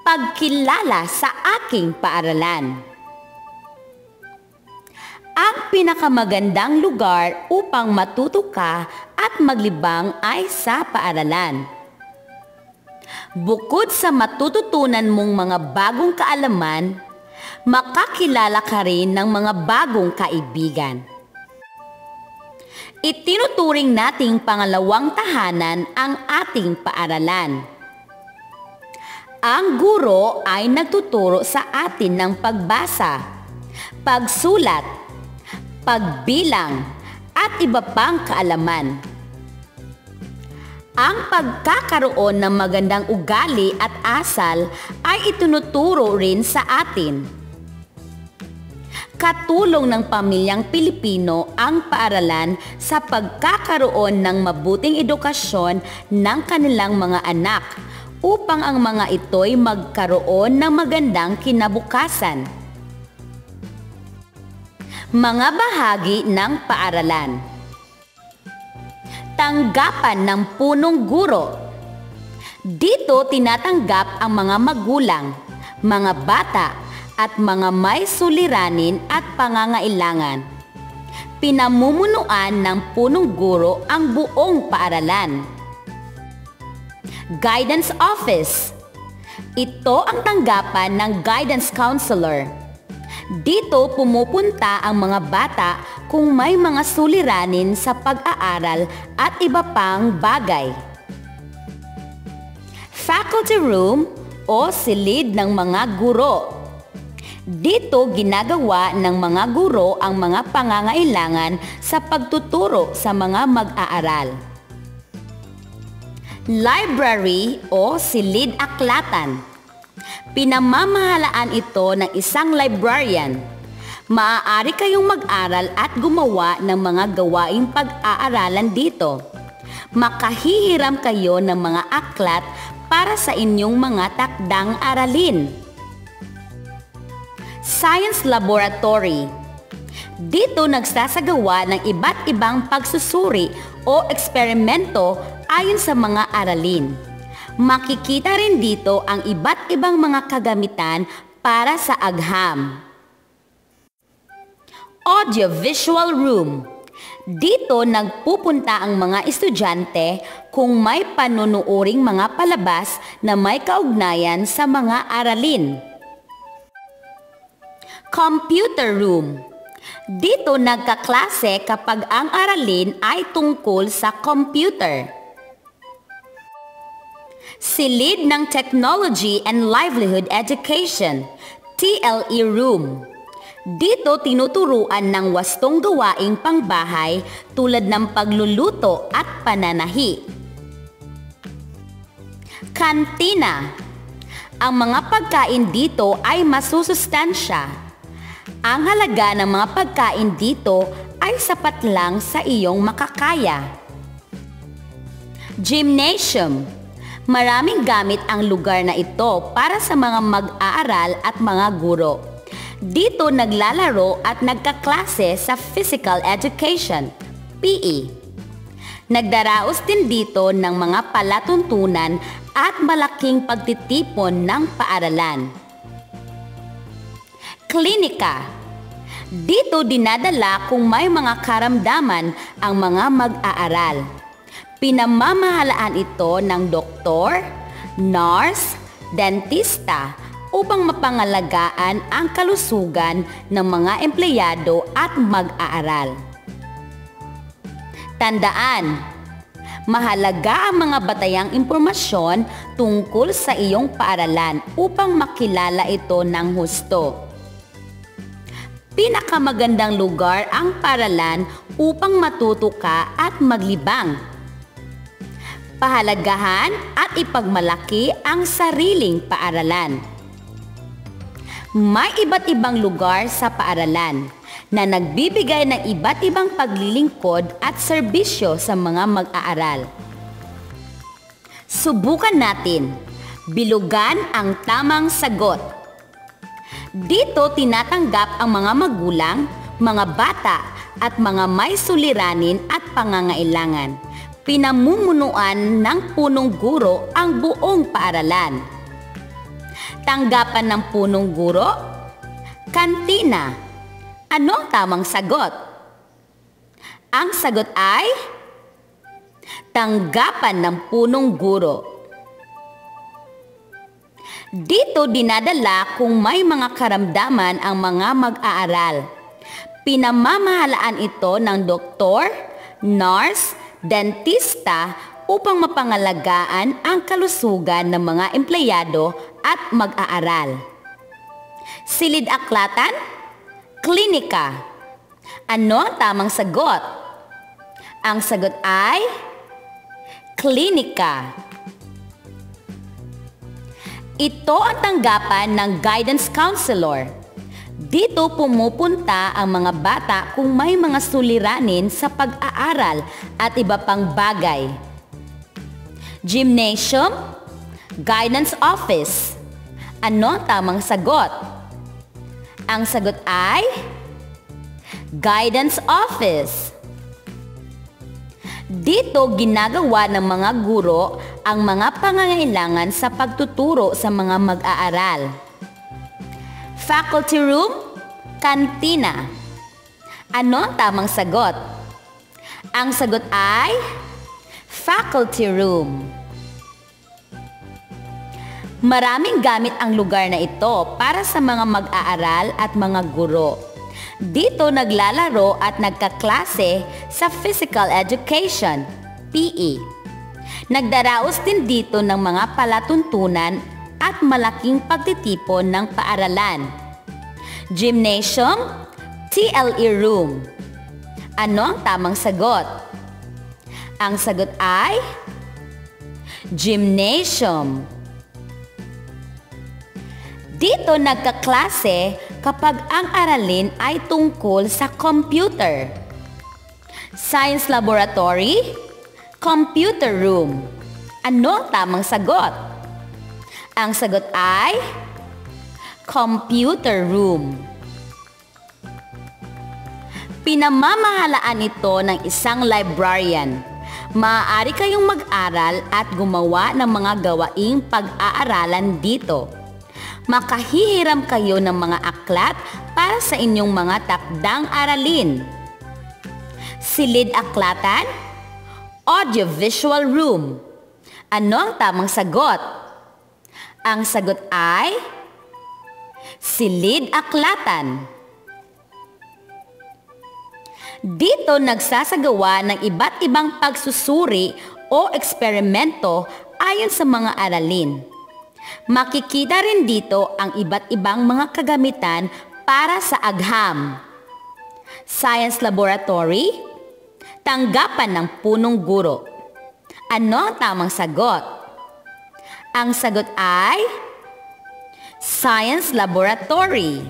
Pagkilala sa aking paaralan. Ang pinakamagandang lugar upang matuto ka at maglibang ay sa paaralan. Bukod sa matututunan mong mga bagong kaalaman, makakilala ka rin ng mga bagong kaibigan. Itinuturing nating pangalawang tahanan ang ating paaralan. Ang guro ay nagtuturo sa atin ng pagbasa, pagsulat, pagbilang, at iba pang kaalaman. Ang pagkakaroon ng magandang ugali at asal ay itinuturo rin sa atin. Katulong ng pamilyang Pilipino ang paaralan sa pagkakaroon ng mabuting edukasyon ng kanilang mga anak upang ang mga ito'y magkaroon ng magandang kinabukasan. Mga bahagi ng paaralan. Tanggapan ng punong guro. Dito tinatanggap ang mga magulang, mga bata, at mga may suliranin at pangangailangan. Pinamumunuan ng punong guro ang buong paaralan. Guidance Office. Ito ang tanggapan ng guidance counselor. Dito pumupunta ang mga bata kung may mga suliranin sa pag-aaral at iba pang bagay. Faculty Room o silid ng mga guro. Dito ginagawa ng mga guro ang mga pangangailangan sa pagtuturo sa mga mag-aaral. Library o silid aklatan. Pinamamahalaan ito ng isang librarian. Maaari kayong mag-aral at gumawa ng mga gawaing pag-aaralan dito. Makahihiram kayo ng mga aklat para sa inyong mga takdang aralin. Science Laboratory. Dito nagsasagawa ng iba't ibang pagsusuri o eksperimento ayon sa mga aralin. Makikita rin dito ang iba't ibang mga kagamitan para sa agham. Audiovisual Room. Dito nagpupunta ang mga estudyante kung may panunuuring mga palabas na may kaugnayan sa mga aralin. Computer Room. Dito nagkaklase kapag ang aralin ay tungkol sa computer. Silid ng Technology and Livelihood Education, TLE Room. Dito tinuturuan ng wastong gawaing pangbahay tulad ng pagluluto at pananahi. Kantina. Ang mga pagkain dito ay masusustansya. Ang halaga ng mga pagkain dito ay sapat lang sa iyong makakaya. Gymnasium. Maraming gamit ang lugar na ito para sa mga mag-aaral at mga guro. Dito naglalaro at nagkaklase sa Physical Education, PE. Nagdaraos din dito ng mga palatuntunan at malaking pagtitipon ng paaralan. Klinika. Dito dinadala kung may mga karamdaman ang mga mag-aaral. Pinamamahalaan ito ng doktor, nurse, dentista upang mapangalagaan ang kalusugan ng mga empleyado at mag-aaral. Tandaan, mahalaga ang mga batayang impormasyon tungkol sa iyong paaralan upang makilala ito ng husto. Pinakamagandang lugar ang paaralan upang matuto ka at maglibang. Pahalagahan at ipagmalaki ang sariling paaralan. May iba't ibang lugar sa paaralan na nagbibigay ng iba't ibang paglilingkod at serbisyo sa mga mag-aaral. Subukan natin. Bilugan ang tamang sagot. Dito tinatanggap ang mga magulang, mga bata at mga may suliranin at pangangailangan. Pinamumunuan ng punong guro ang buong paaralan. Tanggapan ng punong guro? Kantina. Ano ang tamang sagot? Ang sagot ay tanggapan ng punong guro. Dito dinadala kung may mga karamdaman ang mga mag-aaral. Pinamamahalaan ito ng doktor, nurse, dentista upang mapangalagaan ang kalusugan ng mga empleyado at mag-aaral. Silid-aklatan? Klinika. Ano ang tamang sagot? Ang sagot ay klinika. Ito ang tanggapan ng guidance counselor. Dito pumupunta ang mga bata kung may mga suliranin sa pag-aaral at iba pang bagay. Gymnasium, guidance office. Ano ang tamang sagot? Ang sagot ay guidance office. Dito ginagawa ng mga guro ang mga pangangailangan sa pagtuturo sa mga mag-aaral. Faculty room, kantina. Ano ang tamang sagot? Ang sagot ay faculty room. Maraming gamit ang lugar na ito para sa mga mag-aaral at mga guro. Dito naglalaro at nagkaklase sa physical education, PE. Nagdaraos din dito ng mga palatuntunan at malaking pagtitipon ng paaralan. Gymnasium, TLE room. Ano ang tamang sagot? Ang sagot ay gymnasium. Dito nagkaklase kapag ang aralin ay tungkol sa computer. Science laboratory, computer room. Ano ang tamang sagot? Ang sagot ay computer room. Pinamamahalaan ito ng isang librarian. Maaari kayong mag-aral at gumawa ng mga gawaing pag-aaralan dito. Makahihiram kayo ng mga aklat para sa inyong mga takdang aralin. Silid-aklatan, audiovisual room. Ano ang tamang sagot? Ang sagot ay silid-aklatan. Dito nagsasagawa ng iba't ibang pagsusuri o eksperimento ayon sa mga aralin. Makikita rin dito ang iba't ibang mga kagamitan para sa agham. Science laboratory, tanggapan ng punong guro. Ano ang tamang sagot? Ang sagot ay science laboratory.